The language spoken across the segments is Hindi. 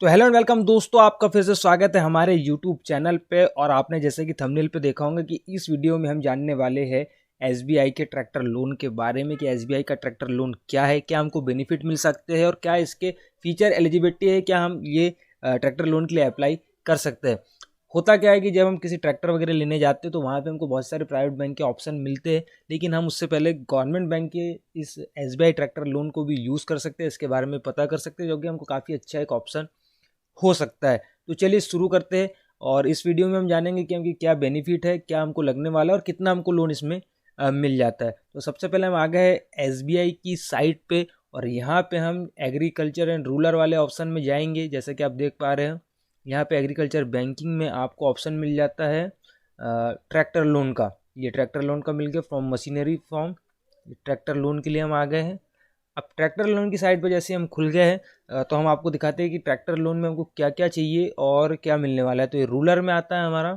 तो हेलो एंड वेलकम दोस्तों, आपका फिर से स्वागत है हमारे यूट्यूब चैनल पे। और आपने जैसे कि थंबनेल पे देखा होगा कि इस वीडियो में हम जानने वाले हैं एसबीआई के ट्रैक्टर लोन के बारे में कि एसबीआई का ट्रैक्टर लोन क्या है, क्या हमको बेनिफिट मिल सकते हैं और क्या इसके फीचर एलिजिबिलिटी है, क्या हम ये ट्रैक्टर लोन के लिए अप्लाई कर सकते हैं। होता क्या है कि जब हम किसी ट्रैक्टर वगैरह लेने जाते हैं तो वहाँ पे हमको बहुत सारे प्राइवेट बैंक के ऑप्शन मिलते हैं, लेकिन हम उससे पहले गवर्नमेंट बैंक के इस एसबीआई ट्रैक्टर लोन को भी यूज़ कर सकते हैं, इसके बारे में पता कर सकते हैं, जो कि हमको काफ़ी अच्छा एक ऑप्शन हो सकता है। तो चलिए शुरू करते हैं और इस वीडियो में हम जानेंगे कि हमकी क्या बेनिफिट है, क्या हमको लगने वाला है और कितना हमको लोन इसमें मिल जाता है। तो सबसे पहले हम आ गए हैं एसबीआई की साइट पे और यहाँ पे हम एग्रीकल्चर एंड रूरल वाले ऑप्शन में जाएंगे। जैसे कि आप देख पा रहे हैं यहाँ पे एग्रीकल्चर बैंकिंग में आपको ऑप्शन मिल जाता है ट्रैक्टर लोन का। ये ट्रैक्टर लोन का मिल गया from machinery form. Tractor loan के लिए हम आ गए हैं। अब ट्रैक्टर लोन की साइट पर जैसे हम खुल गए हैं तो हम आपको दिखाते हैं कि ट्रैक्टर लोन में हमको क्या क्या चाहिए और क्या मिलने वाला है। तो ये रूलर में आता है हमारा,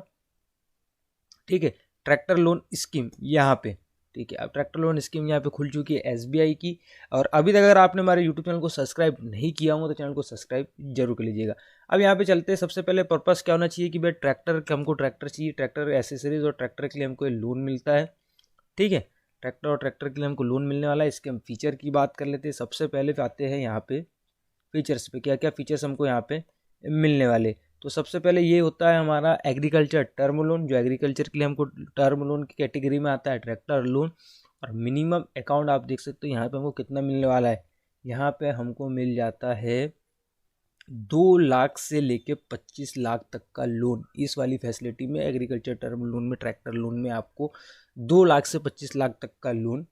ठीक है। ट्रैक्टर लोन स्कीम यहाँ पे, ठीक है। अब ट्रैक्टर लोन स्कीम यहाँ पे खुल चुकी है एसबीआई की। और अभी तक अगर आपने हमारे यूट्यूब चैनल को सब्सक्राइब नहीं किया होगा तो चैनल को सब्सक्राइब जरूर कर लीजिएगा। अब यहाँ पे चलते हैं। सबसे पहले पर्पस क्या होना चाहिए कि भाई ट्रैक्टर, हमको ट्रैक्टर चाहिए, ट्रैक्टर एसेसरीज और ट्रैक्टर के लिए हमको ये लोन मिलता है, ठीक है। ट्रैक्टर और ट्रैक्टर के लिए हमको लोन मिलने वाला है। इसके हम फीचर की बात कर लेते हैं। सबसे पहले आते हैं यहाँ पे फीचर्स पे, क्या क्या फीचर्स हमको यहाँ पे मिलने वाले। तो सबसे पहले ये होता है हमारा एग्रीकल्चर टर्म लोन, जो एग्रीकल्चर के लिए हमको टर्म लोन की कैटेगरी में आता है ट्रैक्टर लोन। और मिनिमम अकाउंट आप देख सकते हो यहाँ पे हमको कितना मिलने वाला है। यहाँ पे हमको मिल जाता है 2 लाख से लेके 25 लाख तक का लोन। इस वाली फैसिलिटी में एग्रीकल्चर टर्म लोन में, ट्रैक्टर लोन में आपको 2 लाख से 25 लाख तक का लोन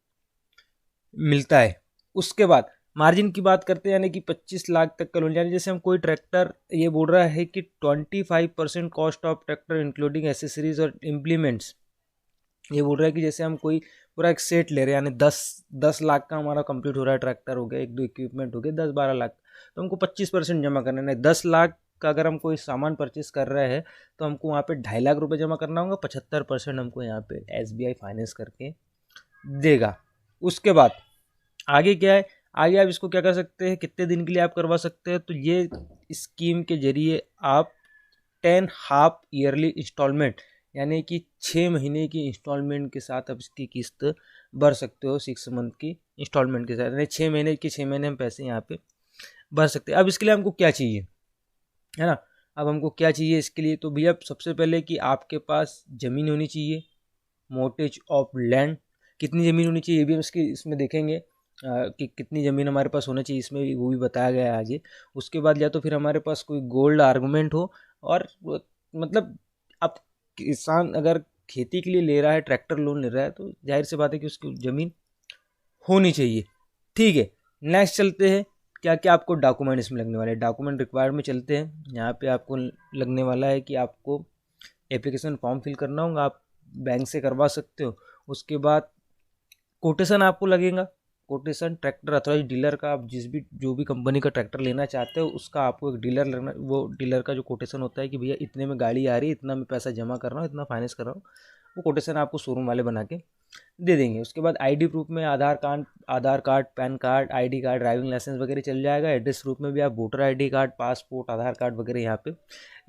मिलता है। उसके बाद मार्जिन की बात करते हैं, यानी कि 25 लाख तक का लोन। यानी जैसे हम कोई ट्रैक्टर, ये बोल रहा है कि 25% cost of tractor including accessories और इम्प्लीमेंट्स। ये बोल रहा है कि जैसे हम कोई पूरा एक सेट ले रहे हैं, यानी 10 लाख का हमारा कंप्लीट हो रहा है, ट्रैक्टर हो गया, एक दो इक्विपमेंट हो गए, 10-12 लाख, तो हमको 25% जमा करना है। 10 लाख का अगर हम कोई सामान परचेस कर रहे हैं तो हमको वहाँ पे 2.5 लाख रुपये जमा करना होगा। 75% हमको यहाँ पे एसबीआई फाइनेंस करके देगा। उसके बाद आगे क्या है, आगे आप इसको क्या कर सकते हैं, कितने दिन के लिए आप करवा सकते हैं। तो ये स्कीम के जरिए आप 10 हाफ ईयरली इंस्टॉलमेंट, यानी कि 6 महीने की इंस्टॉलमेंट के साथ आप इसकी किस्त भर सकते हो। 6 मंथ की इंस्टॉलमेंट के साथ, यानी 6 महीने की 6 महीने हम पैसे यहाँ पे भर सकते हैं। अब इसके लिए हमको क्या चाहिए, है ना। अब हमको क्या चाहिए इसके लिए, तो भैया सबसे पहले कि आपके पास ज़मीन होनी चाहिए, मोर्टेज ऑफ लैंड। कितनी ज़मीन होनी चाहिए ये भी हम इसमें देखेंगे कि कितनी ज़मीन हमारे पास होना चाहिए, इसमें भी वो भी बताया गया है आगे। उसके बाद या तो फिर हमारे पास कोई गोल्ड आर्गूमेंट हो, और मतलब अब किसान अगर खेती के लिए ले रहा है, ट्रैक्टर लोन ले रहा है, तो जाहिर सी बात है कि उसकी ज़मीन होनी चाहिए, ठीक है। नेक्स्ट चलते हैं, क्या क्या आपको डॉक्यूमेंट इसमें लगने वाले हैं। डॉक्यूमेंट रिक्वायर्ड में चलते हैं। यहाँ पे आपको लगने वाला है कि आपको एप्लीकेशन फॉर्म फिल करना होगा, आप बैंक से करवा सकते हो। उसके बाद कोटेशन आपको लगेगा। कोटेशन ट्रैक्टर अथॉराइज डीलर का, आप जो भी कंपनी का ट्रैक्टर लेना चाहते हो उसका आपको एक डीलर लगना। वो डीलर का जो कोटेशन होता है कि भैया इतने में गाड़ी आ रही है, इतना में पैसा जमा कर रहा हूँ, इतना फाइनेंस कर रहा हूँ, वो कोटेशन आपको शोरूम वाले बना के दे देंगे। उसके बाद आईडी प्रूफ में Aadhaar card, PAN card, ID card, driving licence वगैरह चल जाएगा। एड्रेस प्रूफ में भी आप voter ID card, passport, Aadhaar card वगैरह यहाँ पे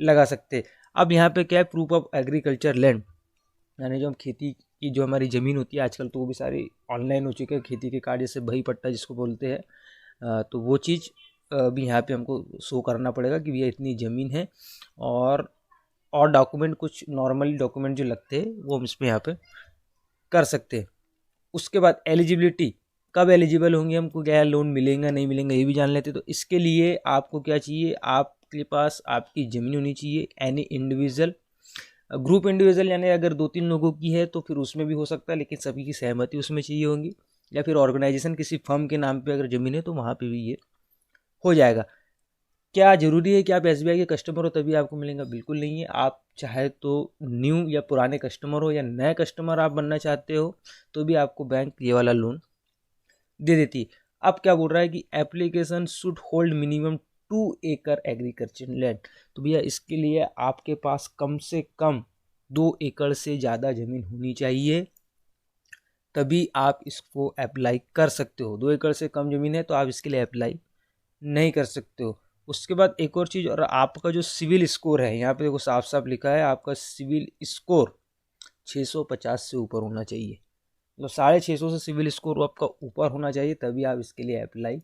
लगा सकते हैं। अब यहाँ पे क्या है, प्रूफ ऑफ एग्रीकल्चर लैंड, यानी जो हम खेती की जो हमारी ज़मीन होती है, आजकल तो वो भी सारी ऑनलाइन हो चुके हैं। खेती के कार्ड जैसे बही पट्टा जिसको बोलते हैं, तो वो चीज़ भी यहाँ पे हमको शो करना पड़ेगा कि भैया इतनी ज़मीन है। और डॉक्यूमेंट, कुछ नॉर्मली डॉक्यूमेंट जो लगते हैं वो हम इसमें यहाँ पे कर सकते हैं। उसके बाद एलिजिबिलिटी, कब एलिजिबल होंगे, हमको क्या लोन मिलेगा नहीं मिलेगा ये भी जान लेते हैं। तो इसके लिए आपको क्या चाहिए, आपके पास आपकी ज़मीन होनी चाहिए। एनी इंडिविजुअल, ग्रुप इंडिविजुअल, यानी अगर 2-3 लोगों की है तो फिर उसमें भी हो सकता है, लेकिन सभी की सहमति उसमें चाहिए होगी। या फिर ऑर्गेनाइजेशन किसी फर्म के नाम पे अगर ज़मीन है तो वहाँ पे भी ये हो जाएगा। क्या ज़रूरी है कि आप एसबीआई के कस्टमर हो तभी आपको मिलेगा? बिल्कुल नहीं है। आप चाहे तो न्यू या पुराने कस्टमर हो या नए कस्टमर आप बनना चाहते हो तो भी आपको बैंक ये वाला लोन दे देती है। अब क्या बोल रहा है कि एप्लीकेशन शुड होल्ड मिनिमम 2 एकड़ एग्रीकल्चर लैंड। तो भैया इसके लिए आपके पास कम से कम 2 एकड़ से ज़्यादा ज़मीन होनी चाहिए, तभी आप इसको अप्लाई कर सकते हो। 2 एकड़ से कम ज़मीन है तो आप इसके लिए अप्लाई नहीं कर सकते हो। उसके बाद एक और चीज़, और आपका जो सिविल स्कोर है, यहाँ पे देखो साफ साफ लिखा है आपका सिविल स्कोर 650 से ऊपर होना चाहिए, मतलब 650 से सिविल स्कोर आपका ऊपर होना चाहिए, तभी आप इसके लिए अप्लाई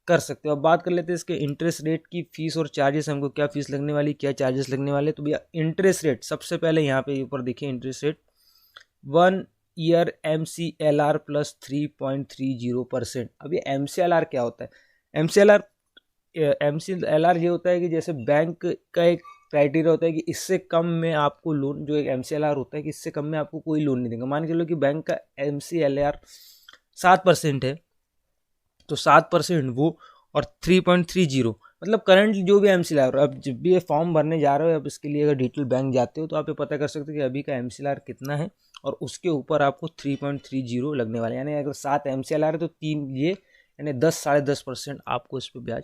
कर सकते हो। अब बात कर लेते हैं इसके इंटरेस्ट रेट की, फीस और चार्जेस, हमको क्या फीस लगने वाली, क्या चार्जेस लगने वाले। तो भैया इंटरेस्ट रेट सबसे पहले यहाँ पे ऊपर देखिए, interest rate 1 year MCLR plus 3.30%। अब ये MCLR क्या होता है? MCLR ये होता है कि जैसे बैंक का एक क्राइटेरिया होता है कि इससे कम में आपको लोन, जो एक MCLR होता है कि इससे कम में आपको कोई लोन नहीं देगा। मान के चलो कि बैंक का MCLR 7% है, तो 7% वो, और 3.30 मतलब करंट जो भी MCLR। अब जब भी ये फॉर्म भरने जा रहे हो, अब इसके लिए अगर डिटेल बैंक जाते हो तो आप ये पता कर सकते हो कि अभी का MCLR कितना है, और उसके ऊपर आपको 3.30 लगने वाले, यानी अगर 7 MCLR है तो 3 ये, यानी 10-10.5% आपको इस पर ब्याज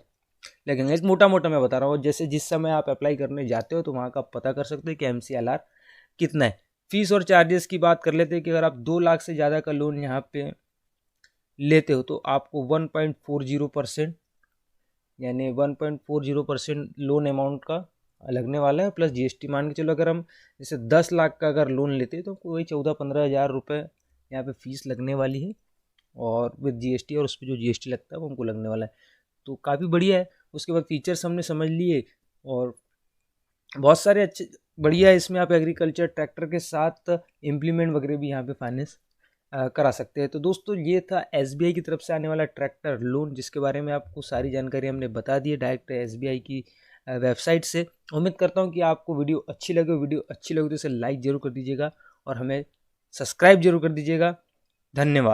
लगेंगे। इस मोटा मोटा मैं बता रहा हूँ, जैसे जिस समय आप अप्लाई करने जाते हो तो वहाँ का आप पता कर सकते हो कि MCLR कितना है। फीस और चार्जेस की बात कर लेते हैं कि अगर आप 2 लाख से ज़्यादा का लोन यहाँ पे लेते हो तो आपको 1.40%, यानी 1.40% लोन अमाउंट का लगने वाला है, प्लस GST। मान के चलो अगर हम जैसे 10 लाख का अगर लोन लेते हैं तो कोई 14-15 हज़ार रुपये यहाँ पे फीस लगने वाली है, और विद GST, और उस पर जो GST लगता है वो हमको लगने वाला है। तो काफ़ी बढ़िया है। उसके बाद फीचर्स हमने समझ लिए, और बहुत सारे अच्छे बढ़िया है इसमें। आप एग्रीकल्चर ट्रैक्टर के साथ इम्प्लीमेंट वगैरह भी यहाँ पे फाइनेंस करा सकते हैं। तो दोस्तों ये था SBI की तरफ से आने वाला ट्रैक्टर लोन, जिसके बारे में आपको सारी जानकारी हमने बता दी है डायरेक्ट SBI की वेबसाइट से। उम्मीद करता हूँ कि आपको वीडियो अच्छी लगे तो इसे लाइक ज़रूर कर दीजिएगा, और हमें सब्सक्राइब जरूर कर दीजिएगा। धन्यवाद।